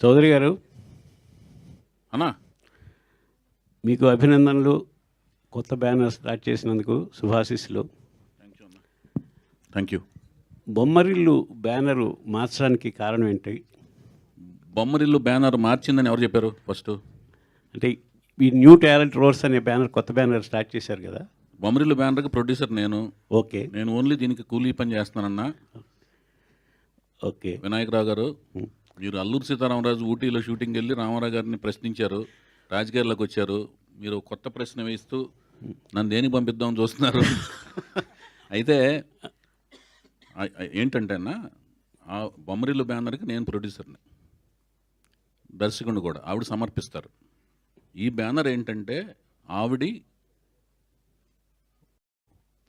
చౌదరి గారు, అన్నా మీకు అభినందనలు. కొత్త బ్యానర్ స్టార్ట్ చేసినందుకు శుభాశీస్సులు. Thank you. బొమ్మరిల్లు బ్యానరు మార్చడానికి కారణం ఏంటి? బొమ్మరిల్లు బ్యానర్ మార్చిందని ఎవరు చెప్పారు? ఫస్ట్ అంటే ఈ న్యూ టాలెంట్ రోడ్స్ అనే బ్యానర్, కొత్త బ్యానర్ స్టార్ట్ చేశారు కదా. బొమ్మరిల్లు బ్యానర్కి ప్రొడ్యూసర్ నేను. ఓకే, నేను ఓన్లీ దీనికి కూలీ పని చేస్తున్నానన్నా. ఓకే. వినాయకరావు గారు, మీరు అల్లూరు సీతారామరాజు ఊటీలో షూటింగ్ వెళ్ళి రామారావు గారిని ప్రశ్నించారు, రాజకీయాల్లోకి వచ్చారు. మీరు కొత్త ప్రశ్న వేస్తూ నన్ను దేనికి పంపిద్దామని చూస్తున్నారు. అయితే ఏంటంటే అన్న, ఆ బొమ్మరిల్లు బ్యానర్కి నేను ప్రొడ్యూసర్ని, దర్శకుడిని కూడా. ఆవిడ సమర్పిస్తారు. ఈ బ్యానర్ ఏంటంటే ఆవిడి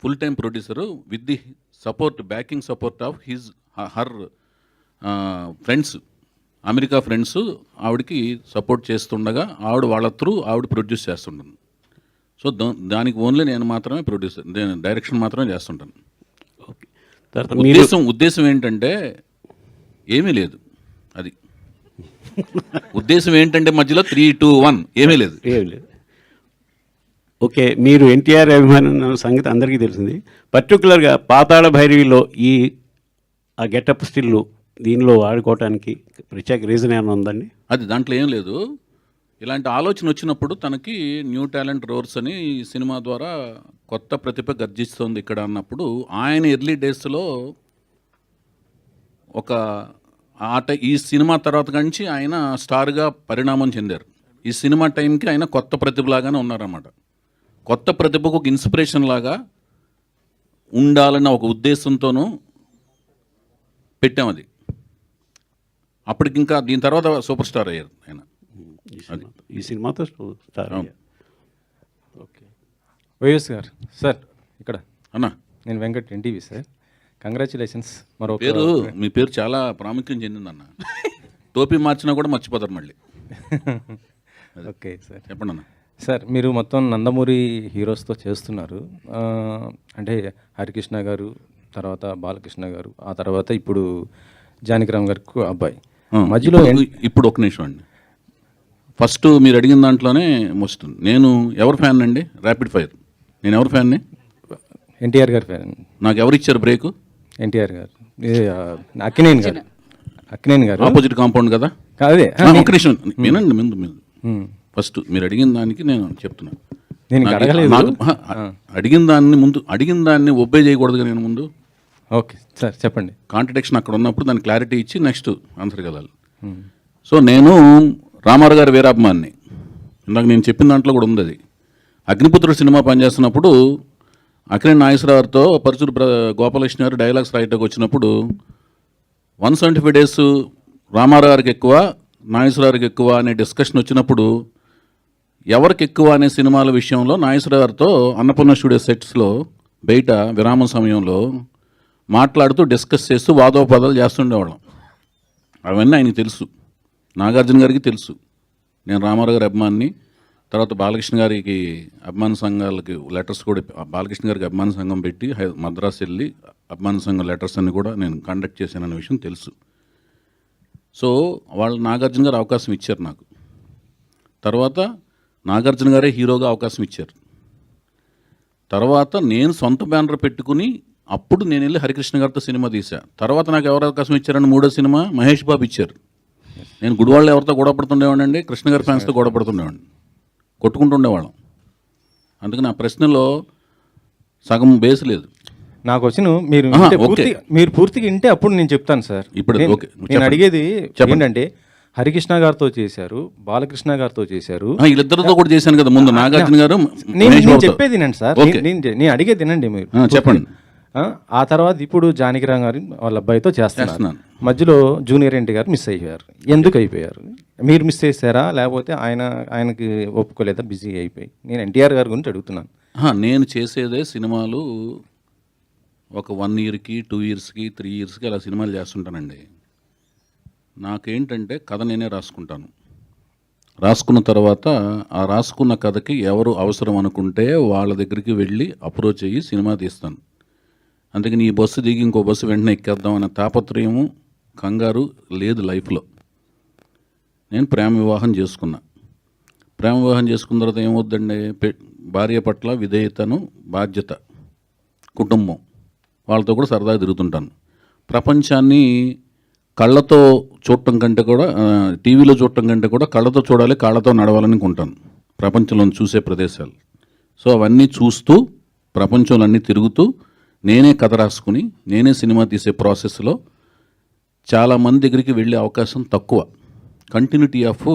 full time producer with the support, backing support of her friends, America friends ఆవిడకి సపోర్ట్ చేస్తుండగా ఆవిడ వాళ్ళ త్రూ ఆవిడ ప్రొడ్యూస్ చేస్తుంటాను. సో దానికి ఓన్లీ నేను మాత్రమే ప్రొడ్యూసర్, నేను డైరెక్షన్ మాత్రమే చేస్తుంటాను. ఓకే. తర్వాత ఉద్దేశం ఏంటంటే ఏమీ లేదు. అది ఉద్దేశం ఏంటంటే మధ్యలో 3, 2, 1 ఏమీ లేదు. ఏం లేదు. ఓకే, మీరు ఎన్టీఆర్ అభిమానం సంగతి అందరికీ తెలిసింది. పర్టికులర్గా పాతాళ భైరవిలో ఆ గెటప్ స్టిల్లు దీనిలో వాడుకోవటానికి ప్రత్యేక రీజన్ ఏమైనా ఉందండి? అది దాంట్లో ఏం లేదు. ఇలాంటి ఆలోచన వచ్చినప్పుడు తనకి న్యూ టాలెంట్ రోర్స్ అని సినిమా ద్వారా కొత్త ప్రతిభ గర్జిస్తుంది ఇక్కడ అన్నప్పుడు, ఆయన ఎర్లీ డేస్లో ఒక ఈ సినిమా తర్వాత నుంచి ఆయన స్టార్గా పరిణామం చెందారు. ఈ సినిమా టైంకి ఆయన కొత్త ప్రతిభలాగానే ఉన్నారన్నమాట. కొత్త ప్రతిభకు ఒక ఇన్స్పిరేషన్ లాగా ఉండాలన్న ఒక ఉద్దేశంతోనూ పెట్టాం అది. అప్పటికి ఇంకా దీని తర్వాత సూపర్ స్టార్ అయ్యారు ఆయన ఈ సినిమాతో స్టార్. ఓకే. వైఎస్ గారు సార్, ఇక్కడ అన్నా, నేను వెంకట్ ఎన్టీవీ సార్. కంగ్రాచులేషన్స్. మరో పేరు, మీ పేరు చాలా ప్రాముఖ్యం చెందిందన్న. టోపీ మార్చినా కూడా మర్చిపోతారు మళ్ళీ. ఓకే సార్, చెప్పండి అన్న. సార్, మీరు మొత్తం నందమూరి హీరోస్తో చేస్తున్నారు. అంటే హరికృష్ణ గారు, తర్వాత బాలకృష్ణ గారు, ఆ తర్వాత ఇప్పుడు జానకిరామ్ గారికి అబ్బాయి మధ్యలో ఇప్పుడు ఒక నిమిషం అండి. ఫస్ట్ మీరు అడిగిన దాంట్లోనే మోస్ట్ నేను ఎవరు ఫ్యాన్ అండి? Rapid fire. నేను ఎవరు ఫ్యాన్ని? ఎన్టీఆర్ గారి ఫ్యాన్. నాకు ఎవరు ఇచ్చారు బ్రేక్? ఎన్టీఆర్ గారు. అక్కినేని గారు. అక్కినేని గారు ఆపోజిట్ కాంపౌండ్ కదా. అదే ఒక నిమిషం వినండి. ముందు ఫస్ట్ మీరు అడిగిన దానికి నేను చెప్తున్నాను. అడిగిన దాన్ని ఒబ్బే చేయకూడదుగా నేను ముందు. ఓకే సార్, చెప్పండి. కాంట్రడిక్షన్ అక్కడ ఉన్నప్పుడు దాన్ని క్లారిటీ ఇచ్చి నెక్స్ట్ ఆన్సర్కి వెళ్ళాలి. సో నేను రామారావు గారి వీరాభిమాన్ని. ఇందాక నేను చెప్పిన దాంట్లో కూడా ఉంది అది. అగ్నిపుత్రుడు సినిమా పనిచేస్తున్నప్పుడు అక్కినేని నాగేశ్వరరావుతో పరుచూరు గోపాలకృష్ణ గారు డైలాగ్స్ రాయటకు వచ్చినప్పుడు 175 days రామారావు గారికి ఎక్కువ, నాగేశ్వరరావుకి ఎక్కువ అనే డిస్కషన్ వచ్చినప్పుడు ఎవరికి ఎక్కువ అనే సినిమాల విషయంలో నాగేశ్వరరావు గారితో అన్నపూర్ణ స్టూడియో సెట్స్లో బయట విరామం సమయంలో మాట్లాడుతూ డిస్కస్ చేస్తూ వాదోపవాదాలు చేస్తుండేవాళ్ళం. అవన్నీ ఆయనకి తెలుసు, నాగార్జున గారికి తెలుసు. నేను రామారావు గారి అభిమాన్ని. తర్వాత బాలకృష్ణ గారికి అభిమాన సంఘాలకి లెటర్స్ కూడా, బాలకృష్ణ గారికి అభిమాన సంఘం పెట్టి మద్రాసు వెళ్ళి అభిమాన సంఘం లెటర్స్ అన్ని కూడా నేను కండక్ట్ చేశానన్న విషయం తెలుసు. సో వాళ్ళు నాగార్జున గారు అవకాశం ఇచ్చారు నాకు. తర్వాత నాగార్జున గారే హీరోగా అవకాశం ఇచ్చారు. తర్వాత నేను సొంత బ్యానర్ పెట్టుకుని అప్పుడు నేను వెళ్ళి హరికృష్ణ గారితో సినిమా తీసా. తర్వాత నాకు ఎవరు అవకాశం ఇచ్చారని మూడో సినిమా మహేష్ బాబు ఇచ్చారు. నేను గుడివాళ్ళు ఎవరితో గొడవ పడుతుండేవాడిని అండి, కృష్ణ గారి ఫ్యాన్స్తో గొడవ పడుతుండేవాడిని, కొట్టుకుంటుండేవాళ్ళం. అందుకని ఆ ప్రశ్నలో సగం బేస్ లేదు. నాకు వచ్చిన మీరు పూర్తిగా వింటే అప్పుడు నేను చెప్తాను సార్. ఇప్పుడు నేను అడిగేది ఏంటంటే, హరికృష్ణ గారితో చేశారు, బాలకృష్ణ గారితో చేశారు, వీళ్ళిద్దరితో కూడా చేశాను కదా ముందు. నాగార్జున గారు. నేను చెప్పేది వినండి సార్, నేను అడిగేది వినండి మీరు. చెప్పండి. ఆ తర్వాత ఇప్పుడు జానకిరామ్ గారు వాళ్ళ అబ్బాయితో చేస్తున్నాను. మధ్యలో జూనియర్ ఎన్టీ గారు మిస్ అయిపోయారు. ఎందుకు అయిపోయారు? మీరు మిస్ చేశారా, లేకపోతే ఆయనకి ఒప్పుకోలేదా, బిజీ అయిపోయి? నేను ఎన్టీఆర్ గారి గురించి అడుగుతున్నాను. నేను చేసేదే సినిమాలు ఒక 1 yearకి 2 yearsకి 3 yearsకి అలా సినిమాలు చేస్తుంటానండి. నాకేంటంటే కథ నేనే రాసుకుంటాను. రాసుకున్న తర్వాత ఆ రాసుకున్న కథకి ఎవరు అవసరం అనుకుంటే వాళ్ళ దగ్గరికి వెళ్ళి అప్రోచ్ అయ్యి సినిమా తీస్తాను. అందుకని ఈ బస్సు దిగి ఇంకో బస్సు వెంటనే ఎక్కేద్దాం అనే తాపత్రయము, కంగారు లేదు లైఫ్లో. నేను ప్రేమ వివాహం చేసుకున్నా. ప్రేమ వివాహం చేసుకున్న తర్వాత ఏమవుద్దండి, భార్య పట్ల విధేయతను, బాధ్యత, కుటుంబం, వాళ్ళతో కూడా సరదాగా తిరుగుతుంటాను. ప్రపంచాన్ని కళ్ళతో చూడటం కంటే కూడా, టీవీలో చూడటం కంటే కూడా కళ్ళతో చూడాలి, కాళ్ళతో నడవాలని అనుకుంటాను ప్రపంచంలో చూసే ప్రదేశాలు. సో అవన్నీ చూస్తూ ప్రపంచంలో అన్నీ తిరుగుతూ నేనే కథ రాసుకుని నేనే సినిమా తీసే ప్రాసెస్లో చాలామంది దగ్గరికి వెళ్ళే అవకాశం తక్కువ. కంటిన్యూటీ ఆఫ్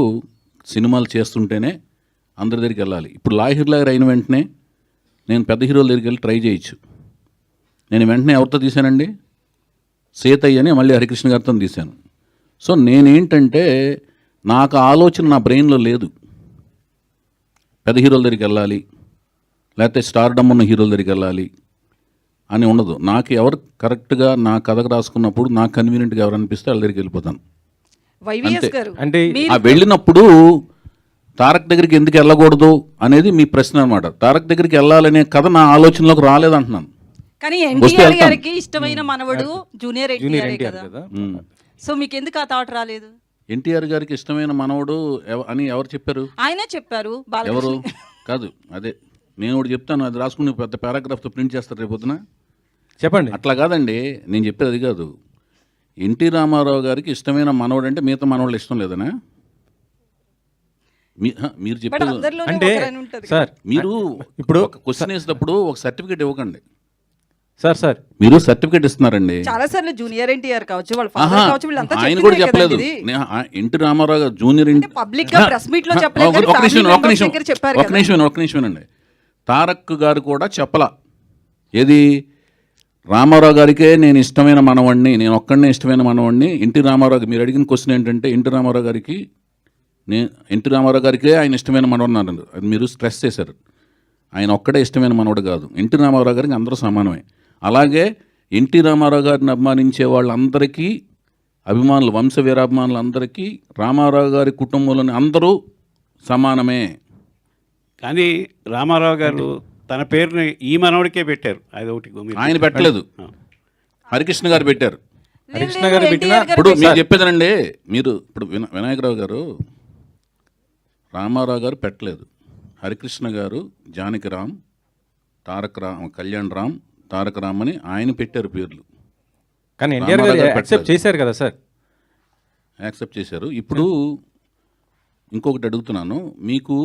సినిమాలు చేస్తుంటేనే అందరి దగ్గరికి వెళ్ళాలి. ఇప్పుడు లాహిర్లాగర్ అయిన వెంటనే నేను పెద్ద హీరోల దగ్గరికి వెళ్ళి ట్రై చేయొచ్చు. నేను వెంటనే ఎవరితో తీశానండి, సేతయ్య అని మళ్ళీ హరికృష్ణ గారితో తీశాను. సో నేనేంటంటే నాకు ఆలోచన నా బ్రెయిన్లో లేదు, పెద్ద హీరోల దగ్గరికి వెళ్ళాలి లేకపోతే స్టార్డమ్ ఉన్న హీరోల దగ్గరికి వెళ్ళాలి అని ఉండదు. నాకు ఎవరు కరెక్ట్గా నా కథకు రాసుకున్నప్పుడు నాకు కన్వీనియంట్గా ఎవరు అనిపిస్తే వాళ్ళ దగ్గరికి వెళ్ళిపోతాను. వైవిఎస్ గారు అంటే ఆ వెళ్ళినప్పుడు తారక్ దగ్గరికి ఎందుకు వెళ్ళకూడదు అనేది మీ ప్రశ్న అనమాట. తారక్ దగ్గరికి వెళ్ళాలనే కథ నా ఆలోచనలోకి రాలేదంటున్నాను. కానీ వస్తే ఎన్టీఆర్ వెళ్తాను. గారికి ఇష్టమైన మనవడు జూనియర్ జూనియర్ ఎన్టీఆర్ ఎన్టీఆర్ కదా. కదా. సో మీకు ఎందుకు ఆ థాట్ రాలేదు? ఎన్టీఆర్ గారికి ఇష్టమైన మనవడు అని ఎవరు చెప్పారు? ఆయనే చెప్పారు, ఎవరు? బాలకృష్ణ. కాదు, అదే నేను ఒకటి చెప్తాను, అది రాసుకుని పెద్ద పారాగ్రాఫ్తో ప్రింట్ చేస్తారు రేపు పొద్దున. చెప్పండి. అట్లా కాదండి, నేను చెప్పేది అది కాదు. ఎన్టీ రామారావు గారికి ఇష్టమైన మనవడు అంటే మిగతా మనవాళ్ళు ఇష్టం లేదనా? మీరు బట్ చెప్పేది అందరిలోనే అంటే ఒకరని ఉంటది. సార్ మీరు ఇప్పుడు ఒక క్వశ్చన్ వేసినప్పుడు ఒక సర్టిఫికేట్ ఇవ్వకండి. సార్ మీరు సర్టిఫికేట్ ఇస్తున్నారండి. చాలా సార్లు జూనియర్ ఎన్టీఆర్ కావచ్చు, వాళ్ళ ఆహా, ఫాదర్ కావచ్చు, వీళ్ళంతా ఆయన కూడా చెప్పలేదు. చెప్పలేదు. ఎన్టీ రామారావు గారు జూనియర్ పబ్లిక్ గా ప్రెస్ మీట్ లో చెప్పలేదు కానీ ఒక family members దగ్గర చెప్పారు కదా. నిమిషం అండి. తారక్ గారు కూడా చెప్పలా. ఏది, రామారావు గారికే నేను ఇష్టమైన మనవాడిని, నేను ఒక్కడనే ఇష్టమైన మనవాడిని. ఎన్టీ రామారావు, మీరు అడిగిన క్వశ్చన్ ఏంటంటే ఎన్టీ రామారావు గారికే ఆయన ఇష్టమైన మనవాడు అన్నారు. అది మీరు స్ట్రెస్ చేశారు. ఆయన ఒక్కడే ఇష్టమైన మనవాడు కాదు, ఎన్టీ రామారావు గారికి అందరూ సమానమే. అలాగే ఎన్టీ రామారావు గారిని అభిమానించే వాళ్ళందరికీ, అభిమానులు, వంశ వీరాభిమానులందరికీ రామారావు గారి కుటుంబంలోని అందరూ సమానమే. కానీ రామారావు గారు తన పేరుని ఈ మనవడికే పెట్టారు. అది ఒకటి మీరు ఆయన పెట్టలేదు, హరికృష్ణ గారు పెట్టారు. లేదు, హరికృష్ణ లేదు, గారు ఎన్టీఆర్ పెట్టినా గారు ఇప్పుడు మీరు పెట్టారు. చెప్పేదనండి, మీరు ఇప్పుడు వినాయకరావు గారు రామారావు గారు పెట్టలేదు. హరికృష్ణ గారు జానకిరామ్, కళ్యాణ్ రామ్, తారక రామ్ అని ఆయన పెట్టారు పేర్లు. కానీ ఎన్టీఆర్ గారు రామారావు గారు యాక్సెప్ట్ పెట్టలేదు. చేశారు కదా సార్. యాక్సెప్ట్ చేశారు. ఇప్పుడు ఇంకొకటి అడుగుతున్నాను, మీకు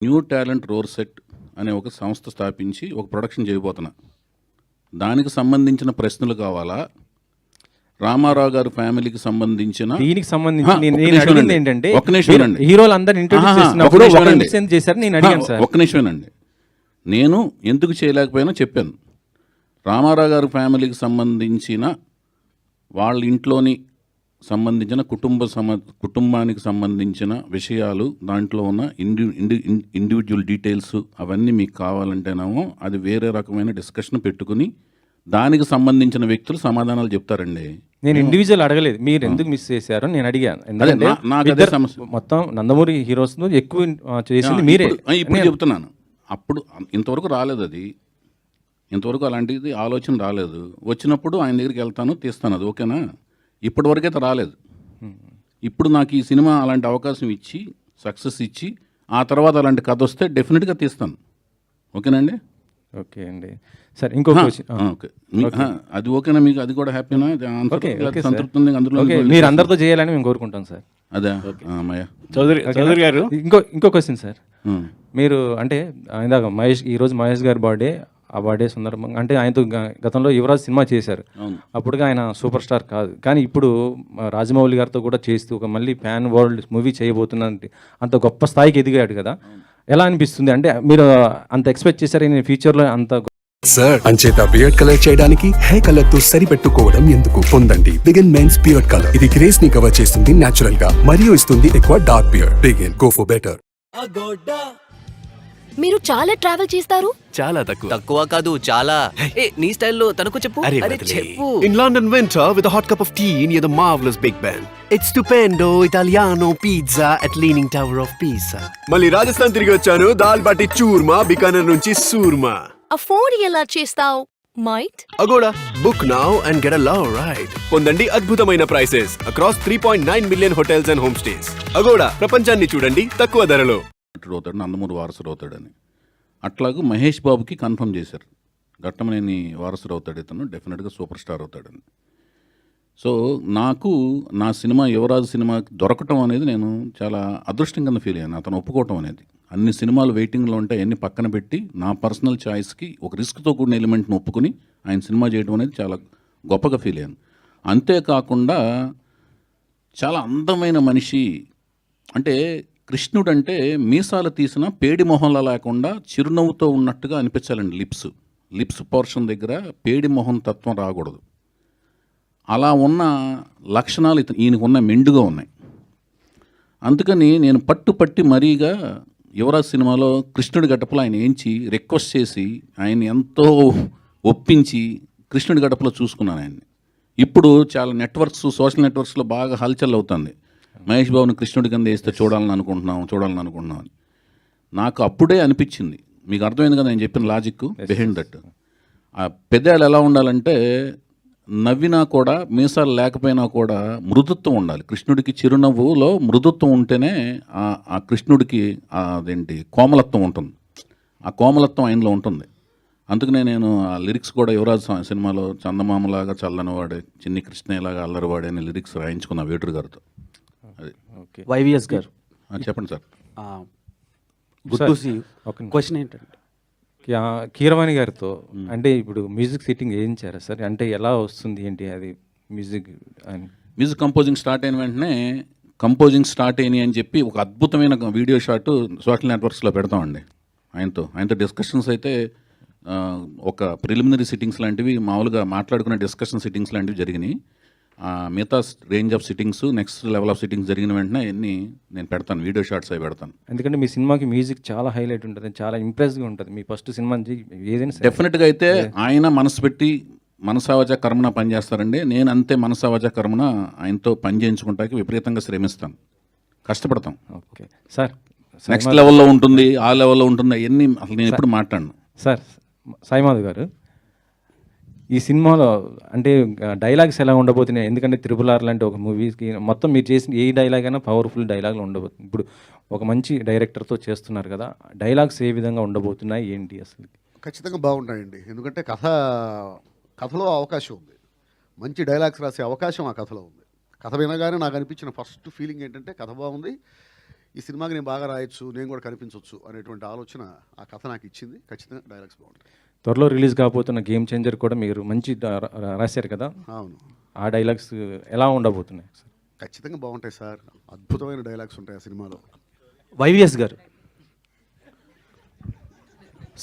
న్యూ టాలెంట్ రోర్ సెట్ అనే ఒక సంస్థ స్థాపించి ఒక ప్రొడక్షన్ చేయబోతున్నా. దానికి సంబంధించిన ప్రశ్నలు కావాలా, రామారావు గారి ఫ్యామిలీకి సంబంధించిన దీనికి సంబంధించి ఒక్క నేను నిమిషం అడిగింది అండి. ఏంటంటే ఒక్క నిమిషం మీరు అండి. హీరోలు అందరిని ఇంట్రొడ్యూస్ ఆహా, చేసినప్పుడు ఒక్క నిమిషం ఒకరిని అండి. మిస్ ఎందుకు చేశారు నేను అడిగాను సార్. ఒక్క నిమిషమేనండి. నేను ఎందుకు చేయలేకపోయినా చెప్పాను. రామారావు గారి ఫ్యామిలీకి సంబంధించిన వాళ్ళ ఇంట్లోని సంబంధించిన కుటుంబానికి సంబంధించిన విషయాలు, దాంట్లో ఉన్న ఇండివిజువల్ డీటెయిల్స్ అవన్నీ మీకు కావాలంటేనేమో అది వేరే రకమైన డిస్కషన్ పెట్టుకుని దానికి సంబంధించిన వ్యక్తులు సమాధానాలు చెప్తారండి. నేను ఇండివిజువల్ అడగలేదు, మీరు ఎందుకు మిస్ చేశారు నేను అడిగాను. ఎందుకంటే నాకు అదే ఇద్దరు సమస్య. మొత్తం నందమూరి హీరోస్ ఎక్కువ చేసింది మీరే. ఇప్పుడు చెప్తున్నాను. అప్పుడు ఇంతవరకు రాలేదు, అది ఇంతవరకు అలాంటిది ఆలోచన రాలేదు. వచ్చినప్పుడు ఆయన దగ్గరికి వెళ్తాను, తీస్తాను, అది ఓకేనా? ఇప్పటి వరకైతే రాలేదు. ఇప్పుడు నాకు ఈ సినిమా అలాంటి అవకాశం ఇచ్చి సక్సెస్ ఇచ్చి ఆ తర్వాత అలాంటి కథ వస్తే డెఫినెట్గా తీస్తాను. ఓకేనండి? ఓకే అండి. సరే ఇంకో క్వశ్చన్. ఓకే, అది ఓకేనా మీకు? అది కూడా హ్యాపీనా? సంతృప్తి ఉంది అందులో? మీరు అందరితో చేయాలని మేము కోరుకుంటాం సార్. అదే మయ్య చౌదరి గారు, ఇంకో క్వశ్చన్ సార్. మీరు అంటే ఇందాక ఈరోజు మహేష్ గారి బర్త్డే, ఆ బర్త్డే సందర్భంగా అంటే ఆయనతో గతంలో యువరాజ్ సినిమా చేశారు. అప్పుడుగా ఆయన సూపర్ స్టార్ కాదు, కానీ ఇప్పుడు రాజమౌళి గారితో కూడా చేస్తూ ఒక మళ్ళీ ప్యాన్ వరల్డ్ మూవీ చేయబోతున్నంటే అంత గొప్ప స్థాయికి ఎదిగాడు కదా, ఎలా అనిపిస్తుంది? అంటే మీరు అంత ఎక్స్పెక్ట్ చేశారు నేను ఫ్యూచర్లో అంత సార్ అంచేత బియర్డ్ కలర్ చేయడానికి హెయిర్ కలర్ తో సరిపెట్టుకోవడం ఎందుకు? పొందండి బిగిన్ మెన్స్ బియర్డ్ కలర్. ఇది గ్రేస్ ని కవర్ చేస్తుంది నేచురల్ గా మరియు ఇస్తుంది ఎక్కువ dark beard. Begin, go for better. మీరు చాలా ట్రావెల్ చేస్తారు? చాలా తక్కువ. తక్కువ కాదు, చాలా. ఏ నీ స్టైల్లో తనకు చెప్పు. అరే అరే వదిలే. చెప్పు. In London winter with a hot cup of tea near the marvelous Big Ben. It's stupendo Italiano pizza at Leaning Tower of Pisa. మళ్ళీ రాజస్థాన్ తిరిగి వచ్చాను. దాల్ బాటి చూర్మా, బికానర్ నుంచి సూర్మా. అఫోర్డ్ ఎలా చేస్తావు? Might Agoda, book now and get a love ride. పొందండి అద్భుతమైన prices across 3.9 million hotels and home stays. Agoda, ప్రపంచాన్ని చూడండి తక్కువ ధరలో. అవుతాడు, నందమూరి వారసుడు అవుతాడని. అట్లాగే మహేష్ బాబుకి కన్ఫర్మ్ చేశారు, ఘట్టమనేని వారసుడు అవుతాడు ఇతను, డెఫినెట్గా సూపర్ స్టార్ అవుతాడని. సో నాకు నా సినిమా యువరాజు సినిమా దొరకటం అనేది నేను చాలా అదృష్టం కింద ఫీల్ అయ్యాను. అతను ఒప్పుకోవటం అనేది, అన్ని సినిమాలు వెయిటింగ్లో ఉంటే అన్ని పక్కన పెట్టి నా పర్సనల్ చాయిస్కి ఒక రిస్క్తో కూడిన ఎలిమెంట్ని ఒప్పుకుని ఆయన సినిమా చేయడం అనేది చాలా గొప్పగా ఫీల్ అయ్యాను. అంతేకాకుండా చాలా అందమైన మనిషి, అంటే కృష్ణుడు అంటే మీసాలు తీసిన పేడి మొహంలా లేకుండా చిరునవ్వుతో ఉన్నట్టుగా అనిపించాలండి. లిప్స్ పోర్షన్ దగ్గర పేడి మొహం తత్వం రాకూడదు. అలా ఉన్న లక్షణాలు ఈయనకు ఉన్న మెండుగా ఉన్నాయి. అందుకని నేను పట్టి మరీగా యువరాజ్ సినిమాలో కృష్ణుడి గడపలో ఆయన ఏంచి రిక్వెస్ట్ చేసి ఆయన ఎంతో ఒప్పించి కృష్ణుడి గడపలో చూసుకున్నాను ఆయన్ని. ఇప్పుడు చాలా సోషల్ నెట్వర్క్స్లో బాగా హల్చల్ అవుతుంది. మహేష్ బాబుని కృష్ణుడి కింద వేస్తే చూడాలని అనుకుంటున్నాం అని. నాకు అప్పుడే అనిపించింది, మీకు అర్థమైంది కదా నేను చెప్పిన లాజిక్ బిహైండ్ దట్. ఆ పెదాలు ఎలా ఉండాలంటే నవ్వినా కూడా మీసాలు లేకపోయినా కూడా మృదుత్వం ఉండాలి. కృష్ణుడికి చిరునవ్వులో మృదుత్వం ఉంటేనే ఆ కృష్ణుడికి అదేంటి కోమలత్వం ఉంటుంది. ఆ కోమలత్వం ఆయనలో ఉంటుంది. అందుకనే నేను ఆ లిరిక్స్ కూడా యువరాజ్ సినిమాలో చందమామలాగా చల్లనివాడే, చిన్ని కృష్ణయ్యలాగా అల్లరివాడే అని లిరిక్స్ రాయించుకున్నా వేటూరు గారితో. అది వైవిఎస్ గారు చెప్పండి sir. Good to see you. Question ఏంటంటే కీరవాణి గారితో అంటే ఇప్పుడు మ్యూజిక్ సిట్టింగ్ చేయించారా సార్? అంటే ఎలా వస్తుంది ఏంటి అది మ్యూజిక్ కంపోజింగ్ స్టార్ట్ అయిన వెంటనే కంపోజింగ్ స్టార్ట్ అయినాయి అని చెప్పి ఒక అద్భుతమైన వీడియో షాట్ సోషల్ నెట్వర్క్స్లో పెడతామండి. ఆయనతో డిస్కషన్స్ అయితే ఒక ప్రిలిమినరీ సిట్టింగ్స్ లాంటివి మామూలుగా మాట్లాడుకునే డిస్కషన్ సిట్టింగ్స్ లాంటివి జరిగినాయి. మిగతా range of sittings, next level of sittings జరిగిన వెంటనే అన్నీ నేను పెడతాను, వీడియో షార్ట్స్ అవి పెడతాను. ఎందుకంటే మీ సినిమాకి మ్యూజిక్ చాలా హైలైట్ ఉంటుంది, చాలా ఇంప్రెస్గా ఉంటుంది. మీ ఫస్ట్ సినిమా ఏదైనా డెఫినెట్గా అయితే ఆయన మనసు పెట్టి మనసావజ కర్మన పనిచేస్తారండి. నేను అంతే మనసావజ కర్మన ఆయనతో పని చేయించుకుంటాకి విపరీతంగా శ్రమిస్తాను, కష్టపడతాం. ఓకే సార్, నెక్స్ట్ లెవెల్లో ఉంటుంది, ఆ లెవెల్లో ఉంటుంది, అవన్నీ అసలు నేను ఎప్పుడు మాట్లాడను. సార్ సాయిమాధవ్ గారు, ఈ సినిమాలో అంటే డైలాగ్స్ ఎలా ఉండబోతున్నాయి? ఎందుకంటే RRR లాంటి ఒక మూవీకి మొత్తం మీరు చేసిన ఏ డైలాగ్ అయినా పవర్ఫుల్ డైలాగ్లు ఉండబోతుంది. ఇప్పుడు ఒక మంచి డైరెక్టర్తో చేస్తున్నారు కదా, డైలాగ్స్ ఏ విధంగా ఉండబోతున్నాయి ఏంటి అసలు? ఖచ్చితంగా బాగుంటాయండి. ఎందుకంటే కథలో అవకాశం ఉంది, మంచి డైలాగ్స్ రాసే అవకాశం ఆ కథలో ఉంది. కథ వినగానే నాకు అనిపించిన ఫస్ట్ ఫీలింగ్ ఏంటంటే కథ బాగుంది, ఈ సినిమాకి నేను బాగా రాయొచ్చు, నేను కూడా కనిపించవచ్చు అనేటువంటి ఆలోచన ఆ కథ నాకు ఇచ్చింది. ఖచ్చితంగా డైలాగ్స్ బాగుంటాయి. త్వరలో రిలీజ్ కాబోతున్న గేమ్ చేంజర్ కూడా మీరు మంచి రాశారు కదా, అవును. ఆ డైలాగ్స్ ఎలా ఉండబోతున్నాయి? ఖచ్చితంగా బాగుంటాయి సార్, అద్భుతమైన డైలాగ్స్ ఉంటాయి ఆ సినిమాలో. వైవిఎస్ గారు,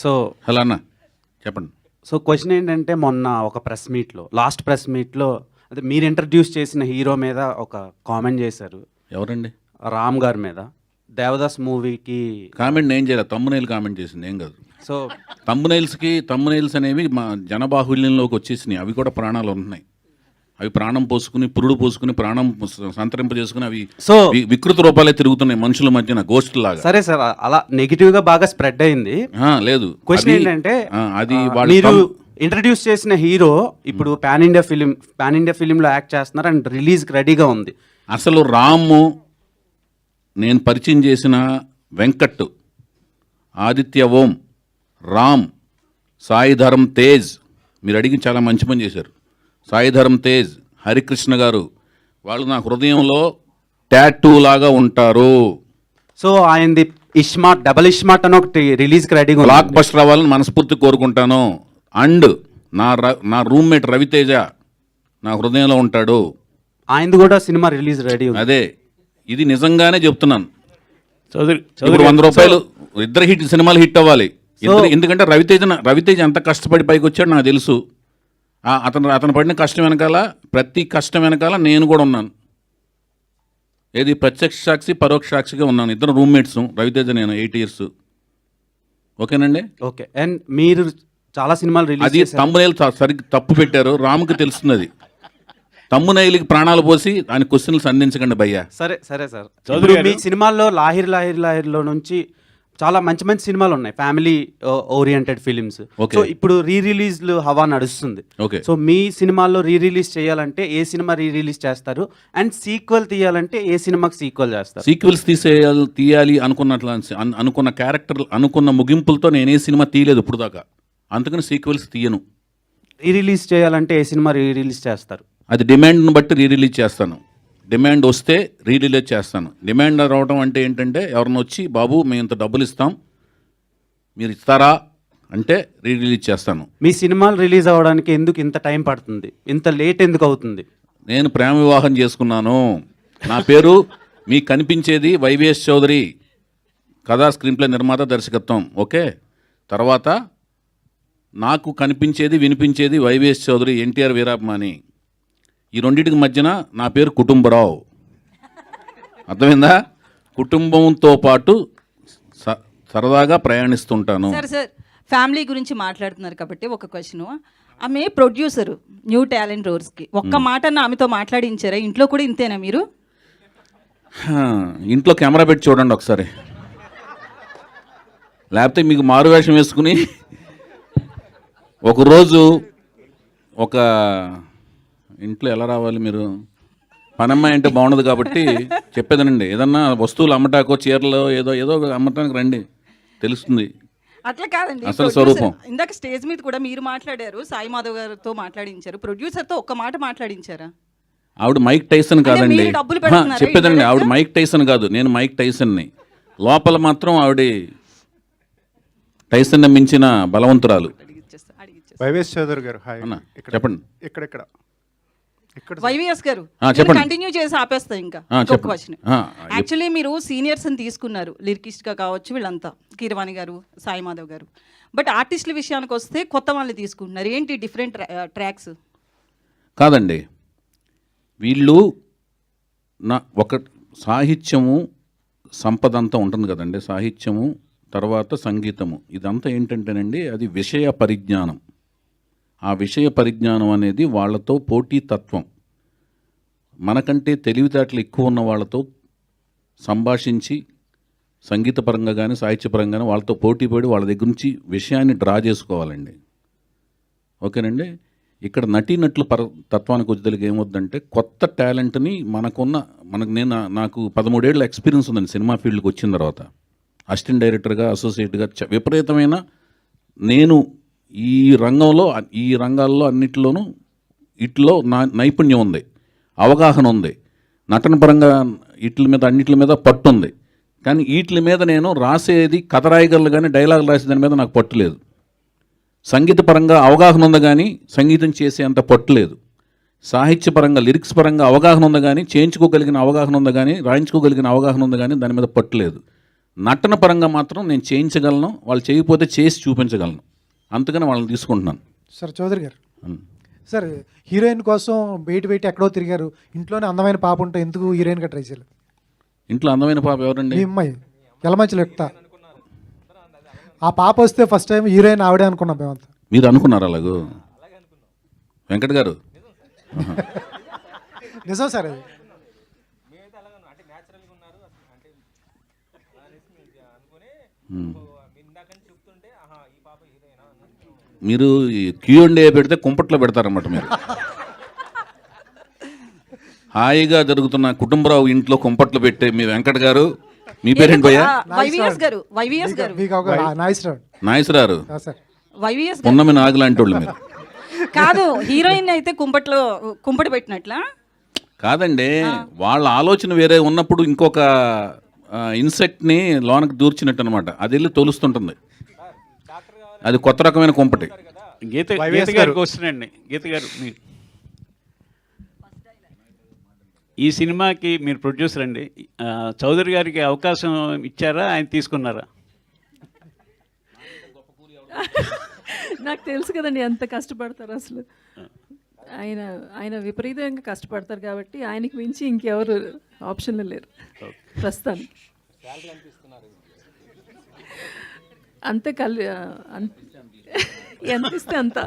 సో హలో అన్న చెప్పండి. సో క్వశ్చన్ ఏంటంటే మొన్న ఒక లాస్ట్ ప్రెస్ మీట్లో అదే మీరు ఇంట్రడ్యూస్ చేసిన హీరో మీద ఒక కామెంట్ చేశారు. ఎవరండి? రామ్ గారి మీద. దేవదాస్ మూవీకి కామెంట్ నేను చేయలేదు, తమ్మునైల్ కామెంట్ చేసింది, ఏం కాదు. సో తమ్మునైల్స్ అనేవి మా జనబాహుల్యంలోకి వచ్చేసినాయి. అవి కూడా ప్రాణాలు ఉంటున్నాయి. అవి ప్రాణం పోసుకుని, పురుడు పోసుకుని, ప్రాణం సంతరింపజేసుకుని అవి సో వికృత రూపాలే తిరుగుతున్నాయి మనుషుల మధ్యన, గోస్ట్ లాగా. సరే సార్, అలా నెగిటివ్ గా బాగా స్ప్రెడ్ అయింది. లేదు, క్వశ్చన్ ఏంటంటే అది మీరు ఇంట్రడ్యూస్ చేసిన హీరో ఇప్పుడు పాన్ ఇండియా ఫిలింలో యాక్ట్ చేస్తున్నారు అండ్ రిలీజ్కి రెడీగా ఉంది. అసలు రాము, నేను పరిచయం చేసిన వెంకట్, ఆదిత్య ఓం, రామ్, సాయి ధరమ్ తేజ్, మీరు అడిగి చాలా మంచి పని చేశారు. సాయి ధరమ్ తేజ్, హరికృష్ణ గారు, వాళ్ళు నా హృదయంలో టాటూ లాగా ఉంటారు. సో ఆయనది డబల్ ఇష్మార్ట్ అని ఒకటి రిలీజ్కి రెడీగా బ్లాక్ బస్టర్ అవ్వాలని మనస్ఫూర్తి కోరుకుంటాను. అండ్ నా రూమ్మేట్ రవితేజ నా హృదయంలో ఉంటాడు. ఆయనది కూడా సినిమా రిలీజ్ రెడీ. అదే, ఇది నిజంగానే చెప్తున్నాను. చౌదరి ఇప్పుడు 100 రూపాయలు ఇద్దరు సినిమాలు హిట్ అవ్వాలి. ఎందుకంటే రవితేజ ఎంత కష్టపడి పైకి వచ్చాడు నాకు తెలుసు. అతను పడిన కష్టం వెనకాల, ప్రతి కష్టం వెనకాల నేను కూడా ఉన్నాను. ఏది ప్రత్యక్ష సాక్షి, పరోక్ష సాక్షిగా ఉన్నాను. ఇద్దరు రూమ్మేట్స్, రవితేజ నేను 8 years. ఓకేనండి. ఓకే. అండ్ మీరు చాలా సినిమాలు రిలీజ్ అది తమ్మునైల్ సరిగ్గా తప్పు పెట్టారు, రాముకి తెలుస్తుంది. అది తమ్మునైల్కి ప్రాణాలు పోసి ఆయన క్వశ్చన్లు సంధించకండి భయ్యా. సరే సార్, మీ సినిమాల్లో లాహిర్లో నుంచి చాలా మంచి మంచి సినిమాలు ఉన్నాయి, family oriented films. Okay. So ఇప్పుడు రీ రిలీజ్లు హవా నడుస్తుంది. Okay. సో మీ సినిమాల్లో రీ రిలీజ్ చేయాలంటే ఏ సినిమా రీ రిలీజ్ చేస్తారు, అండ్ సీక్వెల్ తీయాలంటే ఏ సినిమాకి సీక్వెల్ చేస్తారు? సీక్వెల్స్ తీయాలి అనుకున్న క్యారెక్టర్ అనుకున్న ముగింపులతో నేనే సినిమా తీయలేదు ఇప్పుడు దాకా, అందుకని సీక్వెల్స్ తీయను. రీ రిలీజ్ చేయాలంటే ఏ సినిమా రీ రిలీజ్ చేస్తారు? అది డిమాండ్ని బట్టి రీ రిలీజ్ చేస్తాను. డిమాండ్ వస్తే రీ రిలీజ్ చేస్తాను. డిమాండ్ రావడం అంటే ఏంటంటే ఎవరిని వచ్చి బాబు మేము ఇంత డబ్బులు ఇస్తాం మీరు ఇస్తారా అంటే రీ రిలీజ్ చేస్తాను. మీ సినిమాలు రిలీజ్ అవ్వడానికి ఎందుకు ఇంత టైం పడుతుంది, ఇంత లేట్ ఎందుకు అవుతుంది? నేను ప్రేమ వివాహం చేసుకున్నాను. నా పేరు మీకు కనిపించేది వైవిఎస్ చౌదరి, కథా స్క్రీన్ ప్లే నిర్మాత దర్శకత్వం. ఓకే, తర్వాత నాకు కనిపించేది వినిపించేది వైవిఎస్ చౌదరి, ఎన్టీఆర్ వీరాభిమాని. ఈ రెండింటికి మధ్యన నా పేరు కుటుంబరావు. అర్థమైందా? కుటుంబంతో పాటు సరదాగా ప్రయాణిస్తుంటాను. సార్ ఫ్యామిలీ గురించి మాట్లాడుతున్నారు కాబట్టి ఒక క్వశ్చన్. ఆమె ప్రొడ్యూసరు న్యూ టాలెంట్ రోర్స్కి ఒక్క మాట ఆమెతో మాట్లాడించారా? ఇంట్లో కూడా ఇంతేనా మీరు? ఇంట్లో కెమెరా పెట్టి చూడండి ఒకసారి, లేకపోతే మీకు మారువేషం వేసుకుని ఒకరోజు ఒక ఇంట్లో ఎలా రావాలి మీరు? పనమ్మాయి అంటే బాగుండదు కాబట్టి చెప్పేదనండి, ఏదన్నా వస్తువులు అమ్మటాకో చీరలో ఏదో అమ్మటానికి రండి, తెలుస్తుంది అట్లా కాదండి. అసలు స్వరూపం. ఇందాక స్టేజ్ మీద కూడా మీరు మాట్లాడారు, సాయి మాధవ్ గారితో మాట్లాడించారు, ప్రొడ్యూసర్తో ఒక్క మాట మాట్లాడించారా? ఆవిడ మైక్ టైసన్ కాదండి, మీరు డబ్బులు పెడుతున్నారా చెప్పేదండి. ఆవిడ ఇండైరెక్ట్గా? మైక్ టైసన్ కాదు, నేను మైక్ టైసన్ని. లోపల మాత్రం ఆవిడ టైసన్ మించిన బలవంతురాలు. వైవిఎస్ చౌదరి గారు హాయ్. అన్న, చెప్పండి. ఇక్కడ వైవిఎస్ గారు చెప్పండి. కంటిన్యూ చేసి ఆపేస్తా ఇంకా చెప్పండి. క్వశ్చన్. యాక్చువల్లీ మీరు సీనియర్స్ ని తీసుకున్నారు, లిరికిస్ట్ గా కావచ్చు వీళ్ళంతా, కీరవాణి గారు, సాయి మాధవ్ గారు. బట్ ఆర్టిస్టుల విషయానికి వస్తే కొత్త వాళ్ళని తీసుకుంటున్నారు. ఏంటి డిఫరెంట్ ట్రాక్స్? కాదండి, వీళ్ళు ఒక సాహిత్యము సంపద అంతా ఉంటుంది కదండి. సాహిత్యము తర్వాత సంగీతము, ఇదంతా ఏంటంటేనండి అది విషయ పరిజ్ఞానం. ఆ విషయ పరిజ్ఞానం అనేది వాళ్ళతో పోటీతత్వం. మనకంటే తెలివితేటలు ఎక్కువ ఉన్న వాళ్ళతో సంభాషించి సంగీతపరంగా కానీ సాహిత్యపరంగా కానీ వాళ్ళతో పోటీపడి వాళ్ళ దగ్గర నుంచి విషయాన్ని డ్రా చేసుకోవాలండి. ఓకేనండి. ఇక్కడ నటీనటుల తత్వానికి వచ్చేదానికి ఏమవుద్దంటే కొత్త టాలెంట్ని నాకు 13 ఏళ్ళ ఎక్స్పీరియన్స్ ఉందండి సినిమా ఫీల్డ్కి వచ్చిన తర్వాత. అసిస్టెంట్ డైరెక్టర్గా, అసోసియేట్గా విపరీతమైన నేను ఈ రంగాల్లో అన్నిటిలోనూ ఇట్లో నైపుణ్యం ఉంది, అవగాహన ఉంది, నటన పరంగా అన్నిటి మీద పట్టు ఉంది. కానీ వీటి మీద నేను రాసేది కథ రాయగలను కానీ డైలాగులు రాసే దాని మీద నాకు పట్టు లేదు. సంగీతపరంగా అవగాహన ఉంది కానీ సంగీతం చేసే అంత పట్టు లేదు. సాహిత్యపరంగా లిరిక్స్ పరంగా అవగాహన ఉంది కానీ చేయించుకోగలిగిన అవగాహన ఉంది కానీ రాయించుకోగలిగిన అవగాహన ఉంది కానీ దాని మీద పట్టు లేదు. నటన పరంగా మాత్రం నేను చేయించగలను, వాళ్ళు చేయకపోతే చేసి చూపించగలను, అందుకని వాళ్ళని తీసుకుంటున్నాను. సార్ చౌదరి గారు, సార్ హీరోయిన్ కోసం బయట ఎక్కడో తిరిగారు, ఇంట్లోనే అందమైన పాప ఉంటే ఎందుకు హీరోయిన్గా ట్రై చేయలేదు? ఇంట్లో అందమైన పాప ఎవరండి? మీ అమ్మాయి ఎలమంచిలో ఎక్కుతా. ఆ పాప వస్తే ఫస్ట్ టైం హీరోయిన్ ఆవిడే అనుకున్నాం మేమంతా. మీరు అనుకున్నారు అలాగూ? వెంకట్ గారు నిజం సార్ అది. మీరు Q&A పెడితే కుంపట్లో పెడతారన్నమాట. మీరు హాయిగా జరుగుతున్న కుటుంబరావు ఇంట్లో కుంపట్లు పెట్టే మీ వెంకట్ గారు, మీ పేరేంటి భయ్యా? వైవిఎస్ గారు నాయసరారు, వైవిఎస్ పున్నమి నాగు లాంటి వాళ్ళు మీరు. కాదు, హీరోయిన్ అయితే కుంపటి పెట్టినట్లా కాదండి, వాళ్ళ ఆలోచన వేరే ఉన్నప్పుడు ఇంకొక ఇన్సెక్ట్ని లోనకి దూర్చినట్టు అనమాట. అది వెళ్ళి తోలుస్తుంటుంది, అది కొత్త రకమైన కుంపటి. గీత గారు క్వశ్చన్ అండి. గీత గారు, ఈ సినిమాకి మీరు ప్రొడ్యూసర్ అండి, చౌదరి గారికి అవకాశం ఇచ్చారా, ఆయన తీసుకున్నారా? నాకు తెలుసు కదండి ఎంత కష్టపడతారు అసలు. ఆయన విపరీతంగా కష్టపడతారు కాబట్టి ఆయనకి మించి ఇంకెవరు ఆప్షన్లు లేరు ప్రస్తుతానికి. అంతే ఎంత ఇస్తే అంత,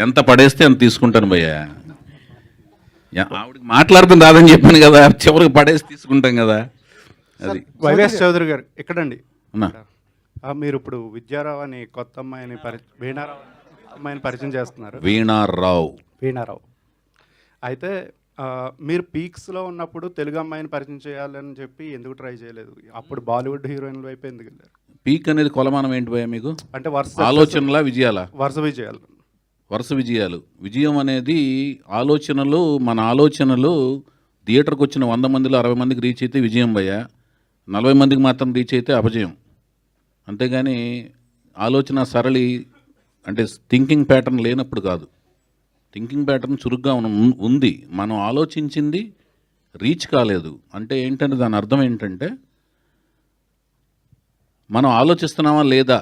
ఎంత పడేస్తే అంత తీసుకుంటాను భయ్య. ఆవిడకి మాట్లాడుతుంది రాదని చెప్పాను కదా, చివరికి పడేసి తీసుకుంటాం కదా. అది వైవిఎస్ చౌదరి గారు ఎక్కడండి? అన్నా మీరు ఇప్పుడు విద్యారావు అని కొత్త అమ్మాయిని వీణారావు అమ్మాయిని పరిచయం చేస్తున్నారు. వీణారావు అయితే మీరు పీక్స్లో ఉన్నప్పుడు తెలుగు అమ్మాయిని పరిచయం చేయాలని చెప్పి ఎందుకు ట్రై చేయలేదు? అప్పుడు బాలీవుడ్ హీరోయిన్ల వైపు ఎందుకు వెళ్ళారు? పీక్ అనేది కొలమానం ఏంటి భయ మీకు? అంటే వరుస ఆలోచనలా విజయాలా? వరుస విజయాలు. విజయం అనేది ఆలోచనలు, మన ఆలోచనలు థియేటర్కి వచ్చిన 100 మందిలో 60 మందికి రీచ్ అయితే విజయం భయ, 40 మందికి మాత్రం రీచ్ అయితే అపజయం. అంతేగాని ఆలోచన సరళి అంటే థింకింగ్ ప్యాటర్న్ లేనప్పుడు కాదు. థింకింగ్ ప్యాటర్న్ చురుగ్గా ఉంది, మనం ఆలోచించింది రీచ్ కాలేదు అంటే ఏంటంటే దాని అర్థం ఏంటంటే మనం ఆలోచిస్తున్నామా లేదా,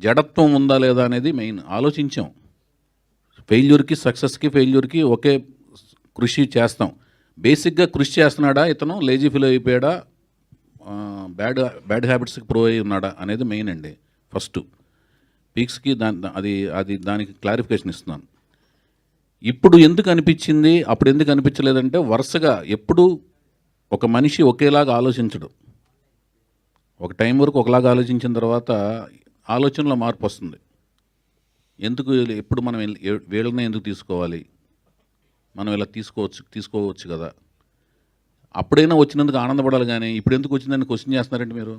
జడత్వం ఉందా లేదా అనేది మెయిన్. ఆలోచించాం. ఫెయిల్యూర్కి సక్సెస్కి ఫెయిల్యూర్కి ఒకే కృషి చేస్తాం. బేసిక్గా కృషి చేస్తున్నాడా ఇతను, లేజీ ఫీల్ అయిపోయాడా, బ్యాడ్ హ్యాబిట్స్కి ప్రో అయి ఉన్నాడా అనేది మెయిన్ అండి. ఫస్ట్ పీక్స్కి అది దానికి క్లారిఫికేషన్ ఇస్తున్నాను. ఇప్పుడు ఎందుకు అనిపించింది, అప్పుడు ఎందుకు అనిపించలేదంటే వరుసగా ఎప్పుడు ఒక మనిషి ఒకేలాగా ఆలోచించడు. ఒక టైం వరకు ఒకలాగా ఆలోచించిన తర్వాత ఆలోచనలో మార్పు వస్తుంది. ఎందుకు ఎప్పుడు మనం వీళ్ళనే ఎందుకు తీసుకోవాలి, మనం ఇలా తీసుకోవచ్చు కదా, అప్పుడైనా వచ్చినందుకు ఆనందపడాలి. కానీ ఇప్పుడు ఎందుకు వచ్చిందని క్వశ్చన్ చేస్తున్నారంటే మీరు